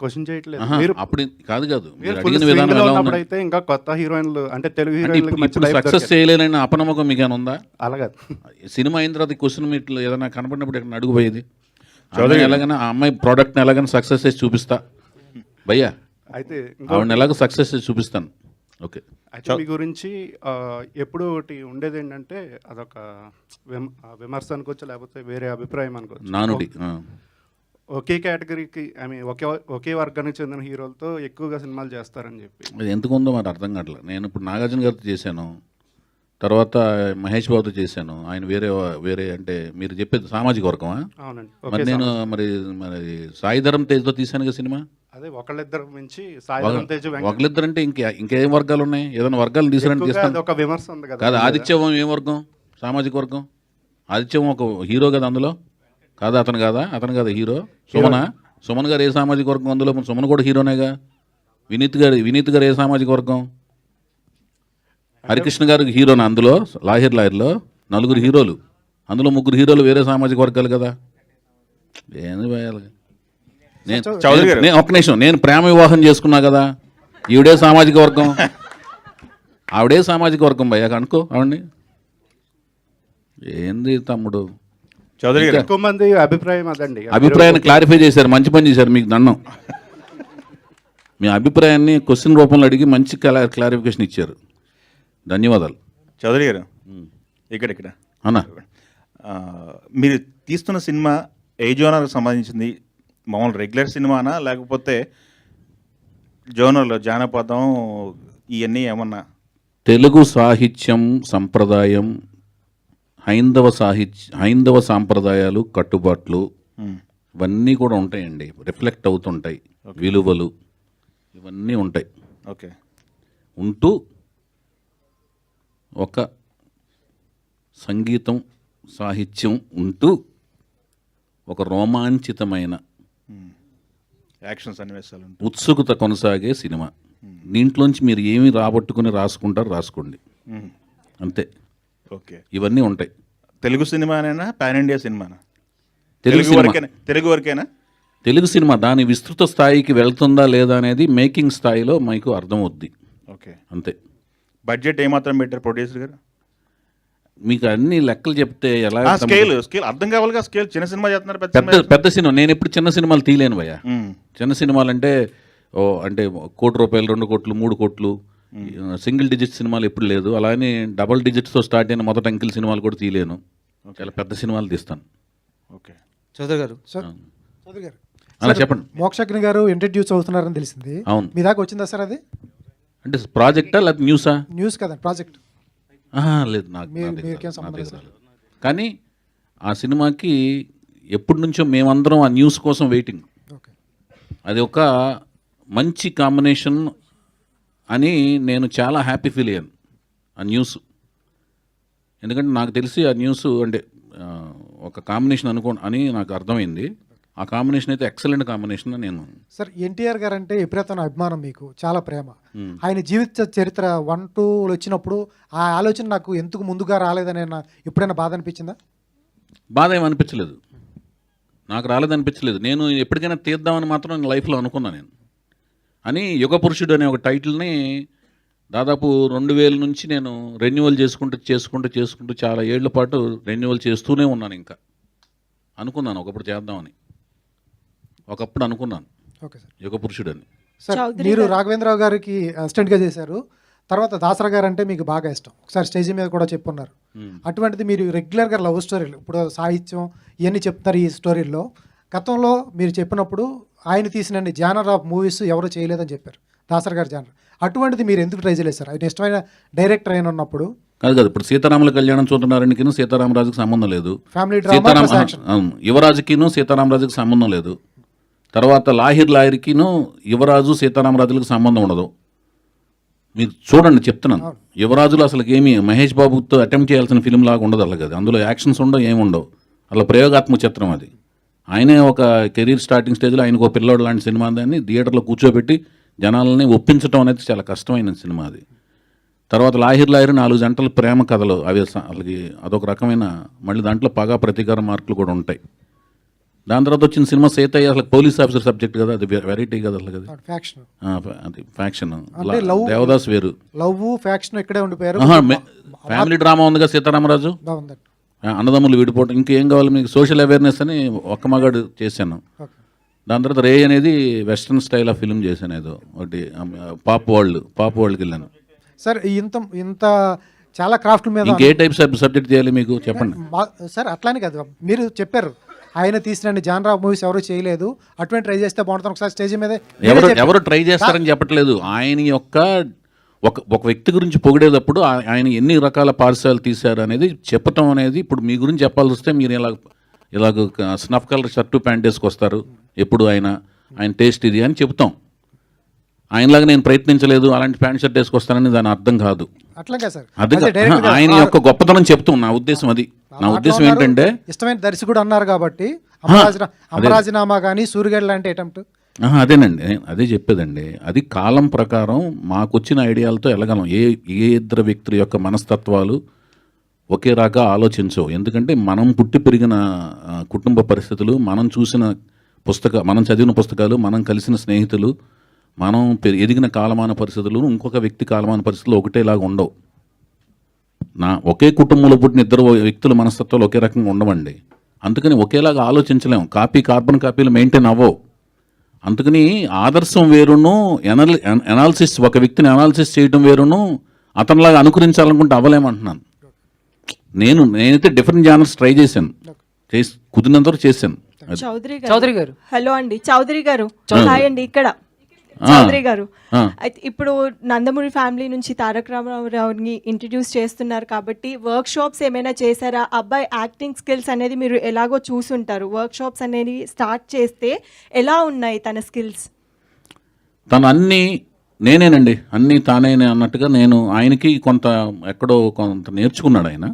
క్వశ్చన్ చేయట్లేదు. అప్పుడు కాదు మీరు అడిగిన విధానం ఎలా ఉంది? అయితే ఇంకా కొత్త హీరోయిన్లు అంటే తెలుగు హీరోయిన్లు ఇప్పుడు సక్సెస్ చేయలేనని అపనమ్మకం మీకు ఏమైనా ఉందా? అలాగే సినిమా అయిన తర్వాత క్వశ్చన్ మీట్లో ఏదైనా కనపడినప్పుడు ఎక్కడ అడుగుపోయేది, ఎలాగైనా ఆ అమ్మాయి ప్రోడక్ట్ని ఎలాగైనా సక్సెస్ చేసి చూపిస్తా భయ్యా, అయితే ఆవిడని ఎలాగో సక్సెస్ చేసి చూపిస్తాను. ఓకే. అయితే మీ గురించి ఎప్పుడు ఒకటి ఉండేది ఏంటంటే అదొక విమర్శ అనుకోవచ్చు, లేకపోతే వేరే అభిప్రాయం అనుకోవచ్చు. నానుడి ఒకే కేటగిరీకి ఒకే వర్గానికి చెందిన హీరోలతో ఎక్కువగా సినిమాలు చేస్తారని చెప్పి. అది ఎందుకుందో మరి అర్థం కావట్లేదు. నేను ఇప్పుడు నాగార్జున గారితో చేశాను, తర్వాత మహేష్ బాబుతో చేశాను. ఆయన వేరే అంటే మీరు చెప్పేది సామాజిక వర్గమా? అవునండి. మరి నేను మరి సాయిధరం తేజ్తో తీశాను కదా సినిమా. అదే ఒకళ్ళిద్దరు మించి సాయిధరం తేజ్, ఒకళ్ళిద్దరు అంటే ఇంకేం వర్గాలు ఉన్నాయి? ఏదైనా వర్గాలు తీసారంటే తీస్తాను. ఒక విమర్శ ఉంది కదా. కాదు, ఆదిత్యవం ఏం వర్గం? సామాజిక వర్గం. ఆదిత్యవం ఒక హీరో కదా అందులో, కాదా? అతను కాదా హీరో? సుమన్ గారు ఏ సామాజిక వర్గం? అందులో సుమన్ కూడా హీరోనేగా. వినీత్ గారు ఏ సామాజిక వర్గం? హరికృష్ణ గారు హీరోనా అందులో? లాయర్లో 4 హీరోలు, అందులో 3 హీరోలు వేరే సామాజిక వర్గాలు కదా. ఏంది భయాలు? ఒక్క నిమిషం, నేను ప్రేమ వివాహం చేసుకున్నా కదా, ఈవిడే సామాజిక వర్గం, ఆవిడే సామాజిక వర్గం భయ్యా అనుకో ఆవిడ్ని. ఏంది తమ్ముడు చౌదరి గారు? ఎక్కువ మంది అభిప్రాయం అదండి. అభిప్రాయాన్ని క్లారిఫై చేశారు, మంచి పని చేశారు, మీకు దండం. మీ అభిప్రాయాన్ని క్వశ్చన్ రూపంలో అడిగి మంచి క్లారిఫికేషన్ ఇచ్చారు, ధన్యవాదాలు. చౌదరి గారు ఇక్కడ అన్నా, మీరు తీస్తున్న సినిమా ఏ జోనర్కి సంబంధించింది? మామూలు రెగ్యులర్ సినిమానా, లేకపోతే జోనర్లో జానపదం ఇవన్నీ ఏమన్నా? తెలుగు సాహిత్యం సంప్రదాయం, హైందవ సాంప్రదాయాలు, కట్టుబాట్లు ఇవన్నీ కూడా ఉంటాయండి, రిఫ్లెక్ట్ అవుతుంటాయి. విలువలు ఇవన్నీ ఉంటాయి. ఓకే. ఉంటూ ఒక సంగీతం సాహిత్యం ఉంటూ ఒక రోమాంచితమైన యాక్షన్ సన్నివేశాలు, ఉత్సుకత కొనసాగే సినిమా. దీంట్లోంచి మీరు ఏమి రాసుకోండి అంతే. ఓకే. ఇవన్నీ ఉంటాయి. తెలుగు సినిమానేనా, పాన్ ఇండియా సినిమానా? తెలుగు వరకేనా? తెలుగు సినిమా దాని విస్తృత స్థాయికి వెళ్తుందా లేదా అనేది మేకింగ్ స్థాయిలో మీకు అర్థమవుద్ది. ఓకే, అంతే. బడ్జెట్ ఏమాత్రం పెట్టారు ప్రొడ్యూసర్ గారు? మీకు అన్ని లెక్కలు చెప్తే ఎలా? స్కేల్ అర్థం కావాలిగా. స్కేల్ చిన్న సినిమా చేస్తున్నారు, పెద్ద సినిమా. నేను ఎప్పుడు చిన్న సినిమాలు తీయలేను భయ్యా. చిన్న సినిమాలు అంటే అంటే 1 కోటి రూపాయలు, 2 కోట్లు, 3 కోట్లు, సింగిల్ డిజిట్ సినిమాలు ఎప్పుడు లేదు. అలానే డబుల్ డిజిట్స్తో స్టార్ట్ అయిన మొదటి అంకిల్ సినిమాలు కూడా తీయలేను. చాలా పెద్ద సినిమాలు తీస్తాను. ఓకే. చౌదరి గారు అలా చెప్పండి. మోక్షజ్ఞ గారు ఇంట్రడ్యూస్ అవుతున్నారని తెలిసింది. అవును. మీ దాకా వచ్చిందా సార్ అది? అంటే ప్రాజెక్టా లేకపోతే న్యూసా? న్యూస్ కదా, ప్రాజెక్ట్. లేదు, నాకు కానీ ఆ సినిమాకి ఎప్పటి నుంచో మేమందరం ఆ న్యూస్ కోసం వెయిటింగ్. అది ఒక మంచి కాంబినేషన్ అని నేను చాలా హ్యాపీ ఫీల్ అయ్యాను ఆ న్యూస్. ఎందుకంటే నాకు తెలిసి ఆ న్యూస్ అంటే ఒక కాంబినేషన్ అని నాకు అర్థమైంది. ఆ కాంబినేషన్ అయితే ఎక్సలెంట్ కాంబినేషన్ అని నేను. సార్ ఎన్టీఆర్ గారు అంటే విపరీతమైన అభిమానం, మీకు చాలా ప్రేమ. ఆయన జీవిత చరిత్ర 1, 2 వచ్చినప్పుడు ఆ ఆలోచన నాకు ఎందుకు ముందుగా రాలేదని ఎప్పుడైనా బాధ అనిపించిందా? బాధ ఏమి అనిపించలేదు, నాకు రాలేదనిపించలేదు. నేను ఎప్పటికైనా తీద్దామని మాత్రం నేను లైఫ్లో అనుకున్నాను నేను. అని యుగ పురుషుడు అనే ఒక టైటిల్ని దాదాపు 2000 నుంచి నేను రెన్యువల్ చేసుకుంటూ చాలా ఏళ్ల పాటు రెన్యువల్ చేస్తూనే ఉన్నాను. ఇంకా అనుకున్నాను ఒకప్పుడు చేద్దామని, ఒకప్పుడు అనుకున్నాను ఓకే సార్, యుగ పురుషుడు అని. సార్ మీరు రాఘవేంద్రరావు గారికి అసిస్టెంట్గా చేశారు, తర్వాత దాసరా గారు అంటే మీకు బాగా ఇష్టం, ఒకసారి స్టేజ్ మీద కూడా చెప్పున్నారు. అటువంటిది మీరు రెగ్యులర్గా లవ్ స్టోరీలు, ఇప్పుడు సాహిత్యం ఇవన్నీ చెప్తారు ఈ స్టోరీల్లో. గతంలో మీరు చెప్పినప్పుడు ఆయన తీసిన జానర్ ఆఫ్ మూవీస్ ఎవరు చేయలేదని చెప్పారు, దాసరా గారు జానర్. అటువంటిది మీరు ఎందుకు ట్రై చేయలేదు సార్? ఆయన ఇష్టమైన డైరెక్టర్ అయిన ఉన్నప్పుడు. కాదు ఇప్పుడు సీతారాముల కళ్యాణం చూస్తున్నారనికిను సీతారామరాజుకి సంబంధం లేదు, ఫ్యామిలీ యువరాజుకిను సీతారామరాజుకి సంబంధం లేదు. తర్వాత లాహిర్కిను యువరాజు సీతారామరాజులకు సంబంధం ఉండదు. మీరు చూడండి చెప్తున్నాను, యువరాజులు అసలు ఏమి మహేష్ బాబుతో అటెంప్ట్ చేయాల్సిన ఫిలిం లాగా ఉండదు అలా కదా, అందులో యాక్షన్స్ ఉండవు ఏమి ఉండవు, అలా ప్రయోగాత్మక చిత్రం అది. ఆయనే ఒక కెరీర్ స్టార్టింగ్ స్టేజ్లో ఆయనకు ఒక పిల్లోడు లాంటి సినిమా దాన్ని థియేటర్లో కూర్చోబెట్టి జనాలని ఒప్పించడం అనేది చాలా కష్టమైన సినిమా అది. తర్వాత లాహిర్ 4 జంటల ప్రేమ కథలు అవి వాళ్ళకి అదొక రకమైన, మళ్ళీ దాంట్లో పగా ప్రతీకార మార్కులు కూడా ఉంటాయి. దాని తర్వాత వచ్చిన సినిమా సీతయ్య అసలు పోలీస్ ఆఫీసర్ సబ్జెక్ట్ కదా, అది వెరైటీ కదా అసలు కదా, అది ఫ్యాక్షన్. దేవదాస్ వేరు, లవ్ ఫ్యాక్షన్ ఇక్కడే ఉండిపోయారు. ఫ్యామిలీ డ్రామా ఉందిగా సీతారామరాజు, అన్నదమ్ములు విడిపోవడం, ఇంకేం కావాలి మీకు, సోషల్ అవేర్నెస్ అని ఒక్క మగాడు చేశాను. దాని తర్వాత రే అనేది వెస్ట్రన్ స్టైల్ ఆఫ్ ఫిల్మ్ చేశాను, ఏదో ఒకటి పాప్ వరల్డ్కి వెళ్ళాను. సార్ ఇంత చాలా క్రాఫ్ట్ మీద ఇంకే టైప్ సబ్జెక్ట్ చేయాలి మీకు చెప్పండి సార్? అట్లానే కదా మీరు చెప్పారు, ఆయన తీసిన జానర్ ఆఫ్ మూవీస్ ఎవరు చేయలేదు, అటువంటి ట్రై చేస్తే బాగుంటుంది. ఒకసారి స్టేజ్ మీద ఎవరు ట్రై చేస్తారని చెప్పట్లేదు, ఆయన యొక్క ఒక వ్యక్తి గురించి పొగిడేటప్పుడు ఆయన ఎన్ని రకాల పార్సల్ తీశారు అనేది చెప్పటం అనేది. ఇప్పుడు మీ గురించి చెప్పాల్సి వస్తే మీరు ఇలాగ స్నఫ్ కలర్ షర్టు ప్యాంట్ వేసుకొస్తారు ఎప్పుడు, ఆయన టేస్ట్ ఇది అని చెప్తాం. ఆయనలాగా నేను ప్రయత్నించలేదు, అలాంటి ప్యాంట్ షర్ట్ వేసుకొస్తానని దాని అర్థం కాదు. అదే ఆయన యొక్క గొప్పతనం చెప్తాం, నా ఉద్దేశం అది. నా ఉద్దేశం ఏంటంటే ఇష్టమైన దర్శకుడు అన్నారు కాబట్టి అమరాజీనామా కానీ సూర్యగడ్ లాంటి అటెంప్ట్. అదేనండి, అదే చెప్పేదండి. అది కాలం ప్రకారం మాకొచ్చిన ఐడియాలతో వెళ్ళగలం. ఏ ఇద్దరు వ్యక్తుల యొక్క మనస్తత్వాలు ఒకే రాగా ఆలోచించవు. ఎందుకంటే మనం పుట్టి పెరిగిన కుటుంబ పరిస్థితులు, మనం చదివిన పుస్తకాలు, మనం కలిసిన స్నేహితులు, మనం ఎదిగిన కాలమాన పరిస్థితులు ఇంకొక వ్యక్తి కాలమాన పరిస్థితులు ఒకటేలాగా ఉండవు. ఒకే కుటుంబంలో పుట్టిన ఇద్దరు వ్యక్తుల మనస్తత్వాలు ఒకే రకంగా ఉండవండి. అందుకని ఒకేలాగా ఆలోచించలేము, కార్బన్ కాపీలు మెయింటైన్ అవ్వవు. అందుకని ఆదర్శం వేరును, ఎనాలిసిస్, ఒక వ్యక్తిని అనాలిసిస్ చేయడం వేరును, అతనిలాగా అనుకరించాలనుకుంటే అవ్వలేమంటున్నాను. నేనైతే డిఫరెంట్ జానర్స్ ట్రై చేశాను, కుదిరినంత వరకు చేశాను. చౌదరి గారు హలో అండి, చౌదరి గారు హాయ్ అండి. ఇక్కడ చౌదరి గారు, అయితే ఇప్పుడు నందమూరి ఫ్యామిలీ నుంచి తారక రామారావుని ఇంట్రడ్యూస్ చేస్తున్నారు కాబట్టి వర్క్ షాప్స్ ఏమైనా చేశారా? అబ్బాయి యాక్టింగ్ స్కిల్స్ అనేది మీరు ఎలాగో చూసుంటారు, వర్క్ షాప్స్ అనేది స్టార్ట్ చేస్తే ఎలా ఉన్నాయి తన స్కిల్స్? తను నేనేనండి, అన్నీ తానే అన్నట్టుగా నేను ఆయనకి ఎక్కడో కొంత నేర్చుకున్నాడు. ఆయన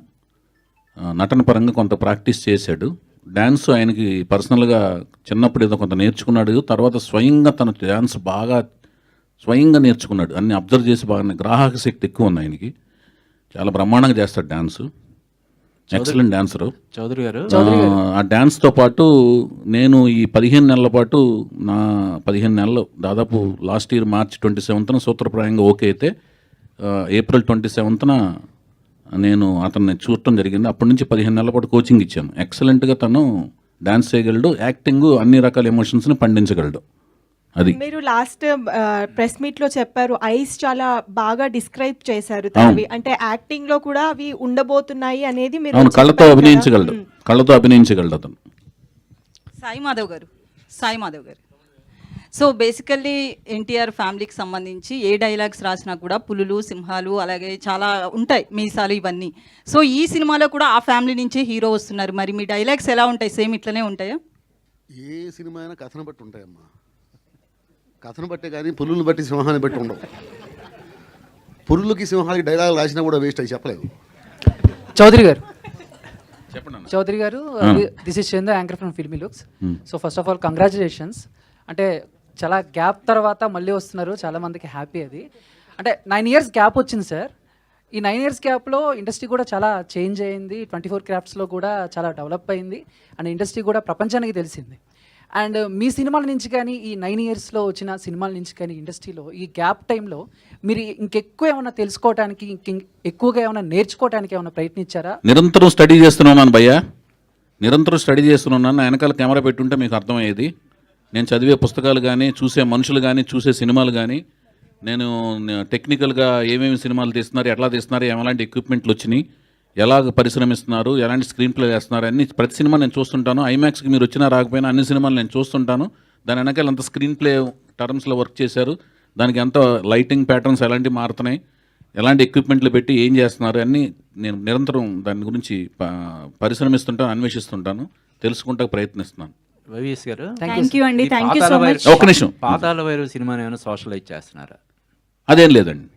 నటన పరంగా కొంత ప్రాక్టీస్ చేశాడు. డ్యాన్స్ ఆయనకి పర్సనల్గా చిన్నప్పుడు ఏదో కొంత నేర్చుకున్నాడు. తర్వాత స్వయంగా తన డ్యాన్స్ బాగా స్వయంగా నేర్చుకున్నాడు, అన్ని అబ్జర్వ్ చేసి బాగా గ్రాహక శక్తి ఎక్కువ ఉంది ఆయనకి. చాలా బ్రహ్మాండంగా చేస్తాడు డ్యాన్స్, ఎక్సలెంట్ డాన్సరు చౌదరి గారు. ఆ డ్యాన్స్తో పాటు నేను ఈ 15 నెలల పాటు 15 నెలలు దాదాపు లాస్ట్ ఇయర్ March 27న సూత్రప్రాయంగా ఓకే అయితే April 27న నేను అతన్ని చూడటం జరిగింది. అప్పటి నుంచి 15 నెలల పాటు కోచింగ్ ఇచ్చాను. ఎక్సలెంట్గా తను డాన్స్ చేయగలడు, యాక్టింగ్, అన్ని రకాల ఎమోషన్స్ని పండించగలడు. అది మీరు లాస్ట్ ప్రెస్ మీట్లో చెప్పారు, ఐస్ చాలా బాగా డిస్క్రైబ్ చేశారు తనవి, అంటే యాక్టింగ్ లో కూడా అవి ఉండబోతున్నాయి అనేది మీరు కళ్ళతో అభినయించగలడు అతను. సాయి మాధవ్ గారు సో బేసికల్లీ ఎన్టీఆర్ ఫ్యామిలీకి సంబంధించి ఏ డైలాగ్స్ రాసినా కూడా పులులు, సింహాలు, అలాగే చాలా ఉంటాయి, మీసాలు, ఇవన్నీ. సో ఈ సినిమాలో కూడా ఆ ఫ్యామిలీ నుంచే హీరో వస్తున్నారు. మరి మీ డైలాగ్స్ ఎలా ఉంటాయి? సేమ్ ఇట్లనే ఉంటాయా? ఏ సినిమా అయినా కథను బట్టి ఉంటాయమ్మా, కథను బట్టే కానీ పులులను బట్టి సింహాన్ని బట్టి ఉండవు. పులులకి సింహాలకి డైలాగ్ రాసినా కూడా వేస్ట్ అయి చెప్పలేదు. చౌదరి గారు చౌదరి గారు, this is Chandu, anchor from filmy looks. So first of all congratulations. అంటే చాలా గ్యాప్ తర్వాత మళ్ళీ వస్తున్నారు, చాలా మందికి హ్యాపీ అది. అంటే 9 years గ్యాప్ వచ్చింది సార్. ఈ 9 years గ్యాప్లో ఇండస్ట్రీ కూడా చాలా చేంజ్ అయింది, 24 క్రాఫ్ట్స్లో కూడా చాలా డెవలప్ అయింది, అండ్ ఇండస్ట్రీ కూడా ప్రపంచానికి తెలిసింది. అండ్ మీ సినిమాల నుంచి కానీ, ఈ 9 yearsలో వచ్చిన సినిమాల నుంచి కానీ, ఇండస్ట్రీలో ఈ గ్యాప్ టైంలో మీరు ఇంకెక్కువ ఏమైనా తెలుసుకోవడానికి, ఎక్కువగా ఏమైనా నేర్చుకోవడానికి ఏమైనా ప్రయత్నించారా? నిరంతరం స్టడీ చేస్తున్నాను భయ్యా, నిరంతరం స్టడీ చేస్తున్నాను. నా వెనకాల కెమెరా పెట్టుంటే మీకు అర్థమయ్యేది. నేను చదివే పుస్తకాలు కానీ, చూసే మనుషులు కానీ, చూసే సినిమాలు కానీ, నేను టెక్నికల్గా ఏమేమి సినిమాలు తీస్తున్నారు, ఎట్లా తీస్తున్నారు, ఎలాంటి ఎక్విప్మెంట్లు వచ్చినాయి, ఎలాగ పరిశ్రమిస్తున్నారు, ఎలాంటి స్క్రీన్ ప్లే చేస్తున్నారు, అన్ని ప్రతి సినిమా నేను చూస్తుంటాను. ఐమాక్స్కి మీరు వచ్చినా రాకపోయినా అన్ని సినిమాలు నేను చూస్తుంటాను. దాని వెనకాల అంత స్క్రీన్ ప్లే టర్మ్స్లో వర్క్ చేశారు, దానికి ఎంత లైటింగ్ ప్యాటర్న్స్ ఎలాంటివి మారుతున్నాయి, ఎలాంటి ఎక్విప్మెంట్లు పెట్టి ఏం చేస్తున్నారు అన్నీ నేను నిరంతరం దాని గురించి పరిశ్రమిస్తుంటాను, అన్వేషిస్తుంటాను, తెలుసుకుంటా ప్రయత్నిస్తున్నాను. వైవిఎస్ గారు, థ్యాంక్ యూ అండి, థ్యాంక్ యూ సో మచ్. ఒక్క నిమిషం, పాతాళ భైరవి సినిమాని ఏమైనా సోషలైజ్ చేస్తున్నారా? అదేం లేదండి,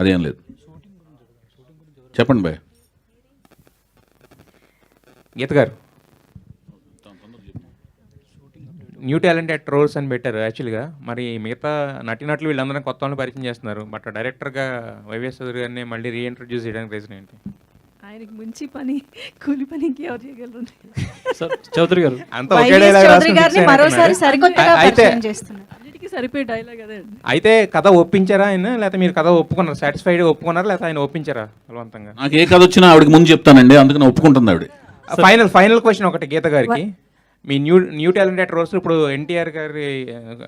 అదేం లేదు. చెప్పండి భయ్య. గీత గారు, న్యూ టాలెంటెడ్ రోల్స్ అని పెట్టారు యాక్చువల్గా. మరి మిగతా నటినట్లు వీళ్ళందరూ కొత్త వాళ్ళని పరిచయం చేస్తున్నారు, బట్ డైరెక్టర్గా వైవిఎస్ చౌదరి గారిని మళ్ళీ రీఇంట్రడ్యూస్ చేయడానికి రీజన్ ఏంటి? ఆయనకి మంచి పని, కూలి పనికి ఎవరు చేయగలరు? చౌదరి గారు అంతా ఒకే డైలాగ్ మరోసారి సరికొత్తగా పరిచయం చేస్తున్నారు. అన్నిటికీ సరిపోయే డైలాగ్ అదే. అయితే కథ ఒప్పించారా ఆయన, లేకపోతే మీరు కథ ఒప్పుకున్నారు, సాటిస్ఫైడ్ ఒప్పుకున్నారా, లేకపోతే ఆయన ఒప్పించారా బలవంతంగా? నాకు ఏ కథ వచ్చినా ఆవిడకి ముందు చెప్తానండి, అందుకని ఒప్పుకుంటుంది ఆవిడ. ఫైనల్ క్వశ్చన్ ఒకటి గీత గారికి. మీ న్యూ టాలెంటెడ్ రోల్స్ ఇప్పుడు ఎన్టీఆర్ గారి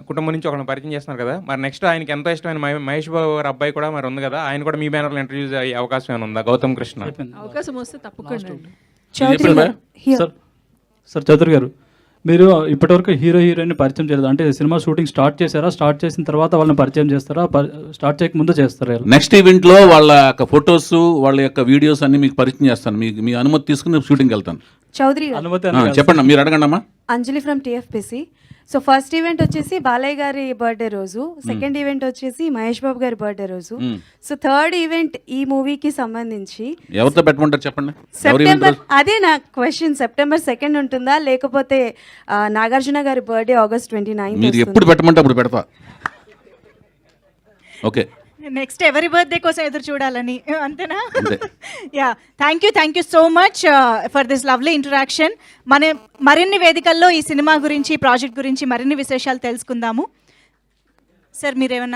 కుటుంబం నుంచి ఒకరిని పరిచయం చేస్తున్నారు కదా, మరి నెక్స్ట్ ఆయనకి ఎంతో ఇష్టమైన మహేష్ బాబు గారి అబ్బాయి కూడా మరి ఉంది కదా, ఆయన కూడా మీ బ్యానర్లో ఇంట్రడ్యూస్ అయ్యే అవకాశం ఏమైనా ఉందా? గౌతమ్ కృష్ణ అవకాశం వస్తే తప్పకుండా. సార్ చౌదరి గారు, మీరు ఇప్పటివరకు హీరో హీరోయిన్ పరిచయం చేయలేదు, అంటే సినిమా షూటింగ్ స్టార్ట్ చేశారా, స్టార్ట్ చేసిన తర్వాత వాళ్ళని పరిచయం చేస్తారా, స్టార్ట్ చేయక ముందు చేస్తారా? నెక్స్ట్ ఈవెంట్లో వాళ్ళ యొక్క ఫొటోస్, వాళ్ళ యొక్క వీడియోస్ అన్ని మీకు పరిచయం చేస్తాను. మీ అనుమతి తీసుకుని షూటింగ్కి వెళ్తాను. చౌదరి చెప్పండి, మీరు అడగండి అమ్మా. Anjali from TFPC. So first event వచ్చేసి బాలయ్య గారి బర్త్డే రోజు, సెకండ్ ఈవెంట్ వచ్చేసి మహేష్ బాబు గారి బర్త్డే రోజు, సో థర్డ్ ఈవెంట్ ఈ మూవీకి సంబంధించి ఎవరితో పెట్టమంటారు చెప్పండి. సెప్టెంబర్, అదే నా క్వశ్చన్, September 2nd ఉంటుందా, లేకపోతే నాగార్జున గారి బర్త్డే August 29th? మీరు ఎప్పుడు పెట్టమంటే అప్పుడు పెడతా. ఓకే, నెక్స్ట్ ఎవరి బర్త్డే కోసం ఎదురు చూడాలని, అంతేనా? Yeah, thank you so much for this lovely interaction. మరిన్ని వేదికల్లో ఈ సినిమా గురించి, ప్రాజెక్ట్ గురించి మరిన్ని విశేషాలు తెలుసుకుందాము. సార్ మీరేమన్నా